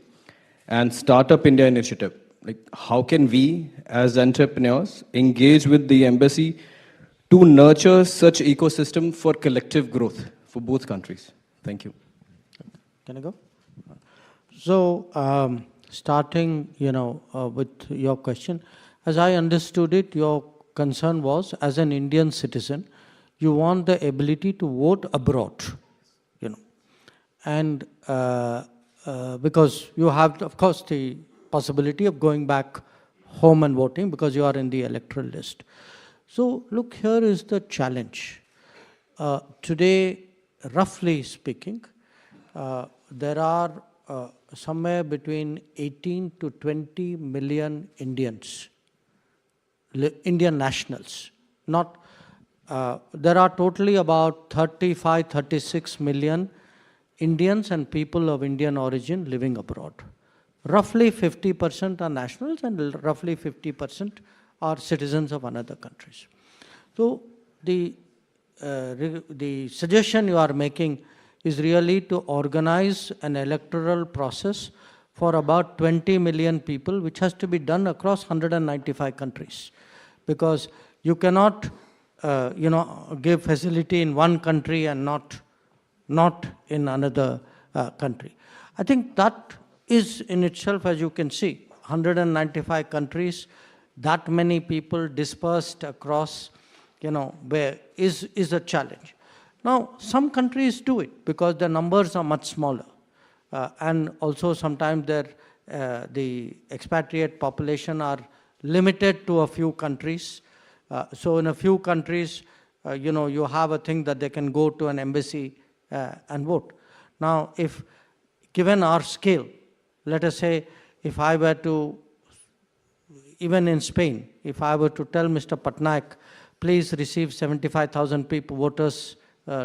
and Startup India Initiative, like how can we as entrepreneurs engage with the embassy to nurture such ecosystem for collective growth for both countries? Thank you. Can I go? So starting, with your question, as I understood it, your concern was as an Indian citizen, you want the ability to vote abroad, and because you have, of course, the possibility of going back home and voting because you are in the electoral list. So look, here is the challenge. Today, roughly speaking, there are somewhere between 18 to 20 million Indians, Indian nationals. Not, there are totally about 35, 36 million Indians and people of Indian origin living abroad. Roughly 50% are nationals and roughly 50% are citizens of another countries. So the suggestion you are making is really to organize an electoral process for about 20 million people, which has to be done across 195 countries. Because you cannot, give facility in one country and not in another country. I think that is in itself, as you can see, 195 countries, that many people dispersed across, where is a challenge. Now, some countries do it because the numbers are much smaller. And also sometimes the expatriate population are limited to a few countries. So in a few countries, you have a thing that they can go to an embassy and vote. Now, if given our scale, let us say, if I were to, even in Spain, if I were to tell Mr. Patnaik, please receive 75,000 people, voters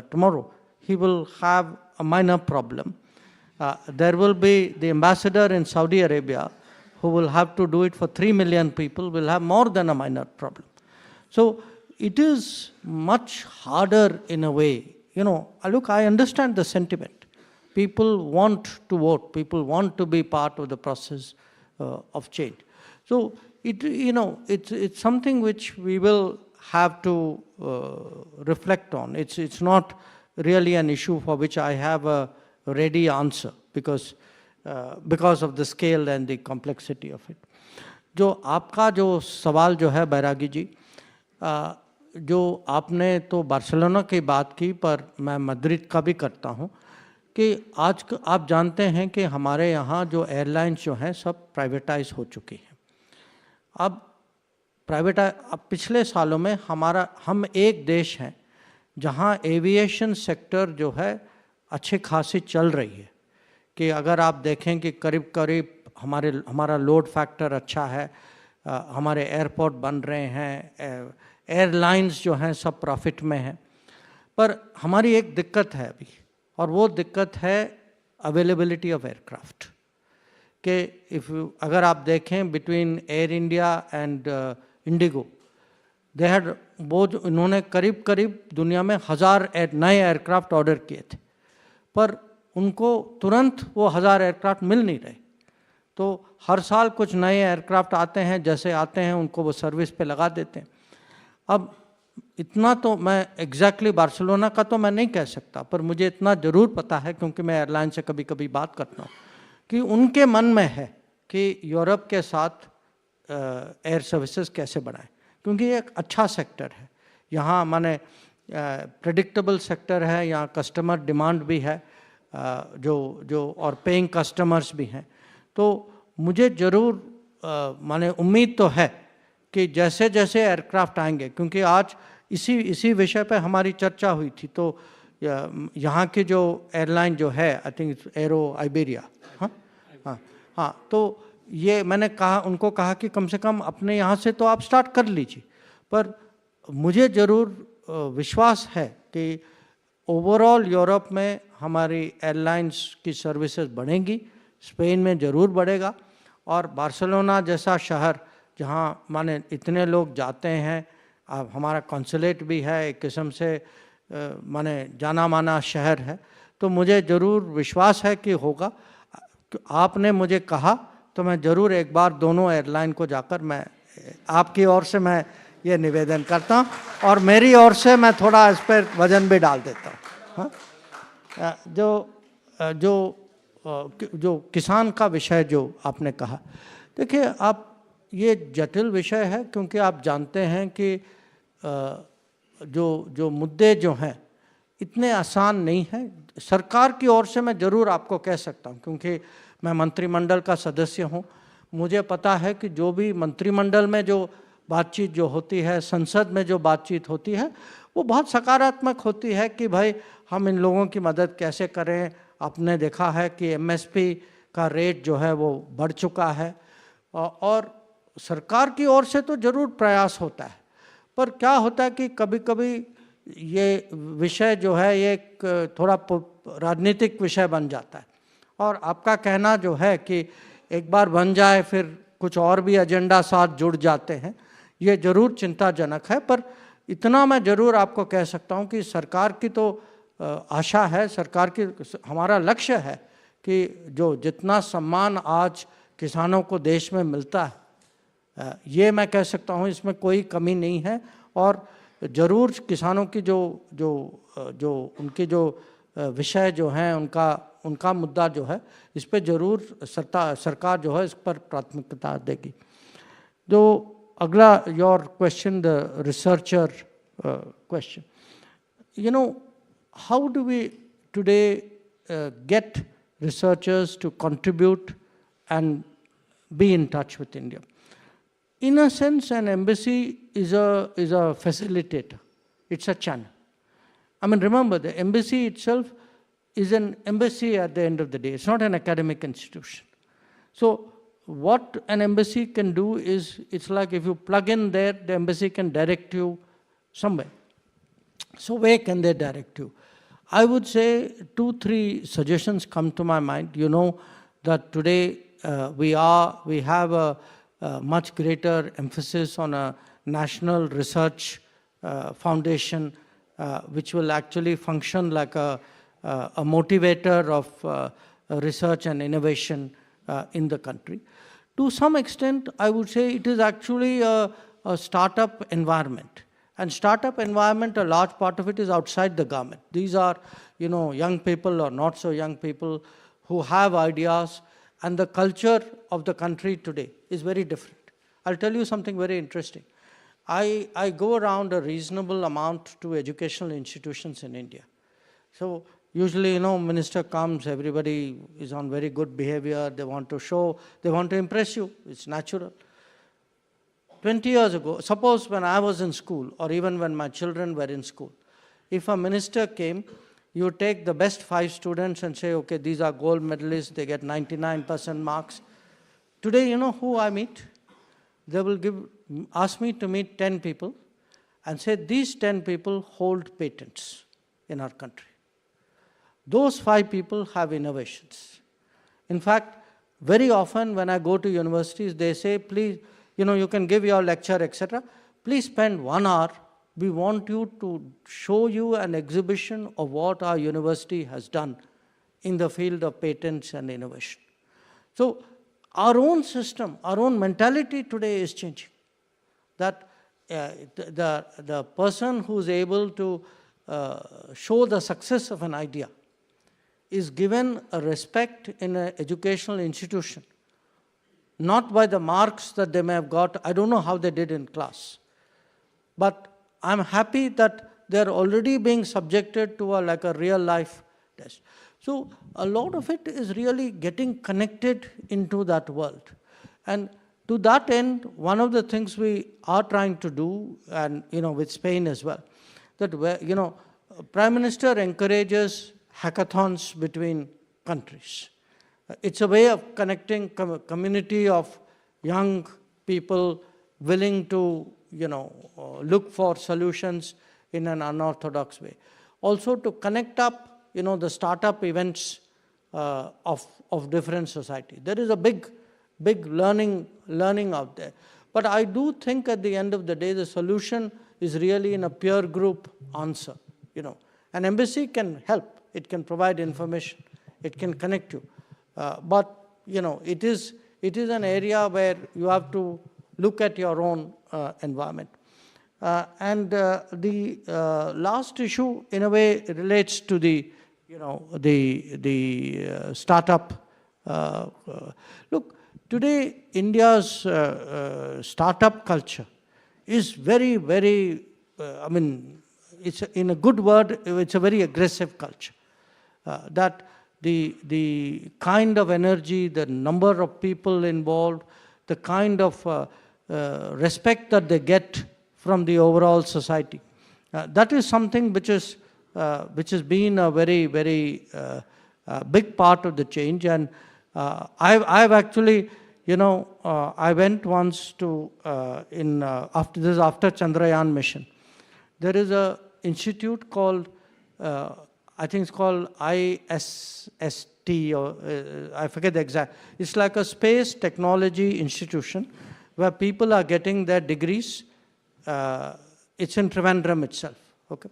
tomorrow, he will have a minor problem. There will be the ambassador in Saudi Arabia who will have to do it for 3 million people, will have more than a minor problem. So it is much harder in a way. Look, I understand the sentiment. People want to vote. People want to be part of the process of change. So it's something which we will have to reflect on. It's not really an issue for which I have a ready answer because of the scale and the complexity of it. जो आपका जो सवाल जो है बैरागी जी, जो आपने तो Barcelona की बात की, पर मैं मैड्रिड का भी करता हूँ कि आज आप जानते हैं कि हमारे यहाँ जो एयरलाइंस जो हैं सब प्राइवेटाइज हो चुकी हैं. अब पिछले सालों में हम एक देश हैं जहाँ एविएशन सेक्टर जो है अच्छे खासी चल रही है, कि अगर आप देखें कि करीब करीब हमारा लोड फैक्टर अच्छा है, हमारे एयरपोर्ट बन रहे हैं, एयरलाइंस जो हैं सब प्रॉफिट में हैं. पर हमारी एक दिक्कत है अभी, और वो दिक्कत है अवेलेबिलिटी ऑफ एयरक्राफ्ट. कि अगर आप देखें between air India and Indigo, इन्होंने करीब करीब दुनिया में 1000 नए एयरक्राफ्ट ऑर्डर किए थे, पर उनको तुरंत वो 1000 एयरक्राफ्ट मिल नहीं रहे. तो हर साल कुछ नए एयरक्राफ्ट आते हैं, जैसे आते हैं उनको वो सर्विस पे लगा देते हैं. अब इतना तो मैं एग्जैक्टली बार्सिलोना का तो मैं नहीं कह सकता, पर मुझे इतना ज़रूर पता है क्योंकि मैं एयरलाइन से कभी कभी बात करता हूँ कि उनके मन में है कि यूरोप के साथ एयर सर्विसेज कैसे बढ़ाएं, क्योंकि ये एक अच्छा सेक्टर है। यहाँ माने प्रेडिक्टेबल सेक्टर है, यहाँ कस्टमर डिमांड भी है, जो और पेइंग कस्टमर्स भी हैं। तो मुझे ज़रूर माने उम्मीद तो है कि जैसे जैसे एयरक्राफ्ट आएंगे, क्योंकि आज इसी विषय पे हमारी चर्चा हुई थी, तो यहाँ की जो एयरलाइन जो है, आई थिंक एरो आइबेरिया, हाँ, तो ये मैंने उनको कहा कि कम से कम अपने यहाँ से तो आप स्टार्ट कर लीजिए, पर मुझे ज़रूर विश्वास है कि ओवरऑल यूरोप में हमारी एयरलाइंस की सर्विसेज बढ़ेंगी, स्पेन में ज़रूर बढ़ेगा, और बार्सिलोना जैसा शहर जहाँ माने इतने लोग जाते हैं, अब हमारा कॉन्सुलेट भी है, एक किस्म से माने जाना माना शहर है, तो मुझे ज़रूर विश्वास है कि होगा। आपने मुझे कहा तो मैं ज़रूर एक बार दोनों एयरलाइन को जाकर मैं आपकी ओर से मैं ये निवेदन करता हूँ, और मेरी ओर से मैं थोड़ा इस पर वजन भी डाल देता हूँ। हाँ, जो किसान का विषय जो आपने कहा, देखिए आप, ये जटिल विषय है, क्योंकि आप जानते हैं कि जो मुद्दे जो हैं इतने आसान नहीं हैं। सरकार की ओर से मैं ज़रूर आपको कह सकता हूँ, क्योंकि मैं मंत्रिमंडल का सदस्य हूँ, मुझे पता है कि जो भी मंत्रिमंडल में जो बातचीत जो होती है, संसद में जो बातचीत होती है, वो बहुत सकारात्मक होती है कि भाई हम इन लोगों की मदद कैसे करें। आपने देखा है कि एमएसपी का रेट जो है वो बढ़ चुका है, और सरकार की ओर से तो ज़रूर प्रयास होता है, पर क्या होता है कि कभी कभी ये विषय जो है ये एक थोड़ा राजनीतिक विषय बन जाता है, और आपका कहना जो है कि एक बार बन जाए फिर कुछ और भी एजेंडा साथ जुड़ जाते हैं, ये ज़रूर चिंताजनक है। पर इतना मैं ज़रूर आपको कह सकता हूँ कि सरकार की तो आशा है, सरकार की हमारा लक्ष्य है कि जो जितना सम्मान आज किसानों को देश में मिलता है, ये मैं कह सकता हूँ इसमें कोई कमी नहीं है, और ज़रूर किसानों की जो उनकी जो विषय जो हैं, उनका मुद्दा जो है, इस पे ज़रूर सरकार जो है इस पर प्राथमिकता देगी। जो अगला your question, the researcher question, you know, how do we today get researchers to contribute and be in touch with India? In a sense, an embassy is a facilitator. It's a channel. I mean, remember, the embassy itself is an embassy at the end of the day. It's not an academic institution. So what an embassy can do is, it's like if you plug in there, the embassy can direct you somewhere. So where can they direct you? I would say 2-3 suggestions come to my mind. You know that today we have a much greater emphasis on a national research foundation, which will actually function like a motivator of research and innovation in the country. To some extent, I would say it is actually a startup environment. And startup environment, a large part of it is outside the government. These are, you know, young people or not so young people who have ideas, and the culture of the country today is very different. I'll tell you something very interesting. I go around a reasonable amount to educational institutions in India. So usually, you know, minister comes, everybody is on very good behavior, they want to show, they want to impress you, it's natural. 20 years ago, suppose when I was in school, or even when my children were in school, if a minister came, you take the best 5 students and say, okay, these are gold medalists, they get 99% marks. Today, you know who I meet? They will ask me to meet 10 people and say, these 10 people hold patents in our country. Those 5 people have innovations. In fact, very often when I go to universities, they say, please, you know, you can give your lecture, etc. Please spend 1 hour. We want you to show you an exhibition of what our university has done in the field of patents and innovation. So our own system, our own mentality today is changing. That the person who's able to show the success of an idea is given a respect in an educational institution, not by the marks that they may have got. I don't know how they did in class. But I'm happy that they're already being subjected to like a real life test. So a lot of it is really getting connected into that world. And to that end, one of the things we are trying to do, and with Spain as well, that Prime Minister encourages hackathons between countries. It's a way of connecting community of young people willing to look for solutions in an unorthodox way. Also to connect up the startup events of different society. There is a big learning out there. But I do think at the end of the day, the solution is really in a peer group answer. An embassy can help. It can provide information. It can connect you. But it is an area where you have to look at your own environment. And the last issue, in a way, relates to the startup. Look, today India's startup culture is very, very. It's in a good word. It's a very aggressive culture. That the kind of energy, the number of people involved, the kind of respect that they get from the overall society. That is something which has been a very, very big part of the change. And I've actually, I went once to, after Chandrayaan mission. There is a institute called, I think it's called ISST, or I forget the exact. It's like a space technology institution where people are getting their degrees. It's in Trivandrum itself. Okay,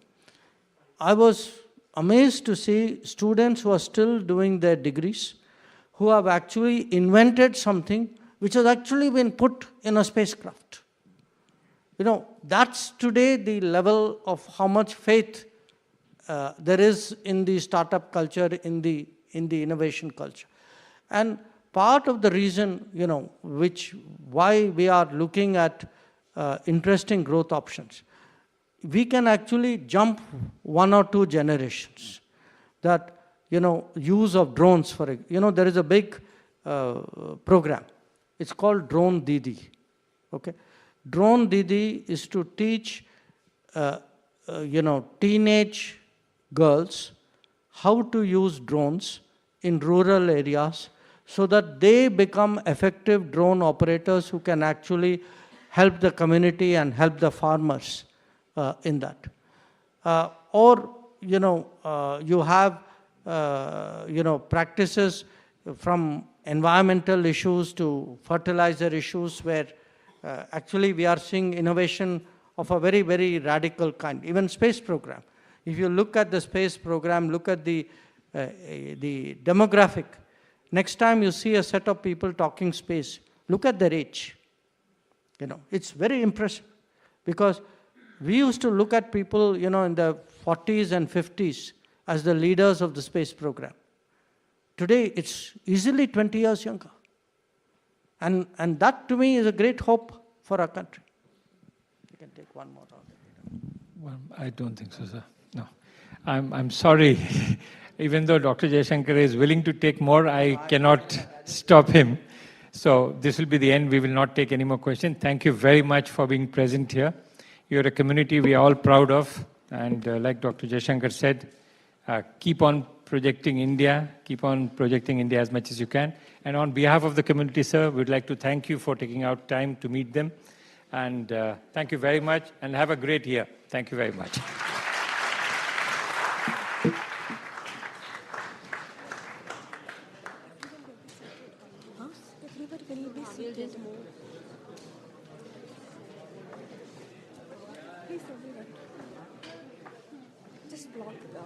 I was amazed to see students who are still doing their degrees, who have actually invented something which has actually been put in a spacecraft. That's today the level of how much faith there is in the startup culture, in the innovation culture. And part of the reason, why we are looking at interesting growth options, we can actually jump 1 or 2 generations. That, use of drones, there is a big program. It's called Drone Didi. Okay, Drone Didi is to teach, teenage girls how to use drones in rural areas so that they become effective drone operators who can actually help the community and help the farmers in that. You have, practices from environmental issues to fertilizer issues where actually we are seeing innovation of a very, very radical kind. Even space program. If you look at the space program, look at the demographic. Next time you see a set of people talking space, look at their age. It's very impressive because we used to look at people, in the 40s and 50s as the leaders of the space program. Today, it's easily 20 years younger. And that to me is a great hope for our country. You can take one more round. Well, I don't think so, sir. No. I'm sorry. Even though Dr. Jaishankar is willing to take more, I cannot stop him. So this will be the end. We will not take any more questions. Thank you very much for being present here. You're a community we are all proud of. And like Dr. Jaishankar said, keep on projecting India. Keep on projecting India as much as you can. And on behalf of the community, sir, we'd like to thank you for taking out time to meet them. And thank you very much. And have a great year. Thank you very much. Just block the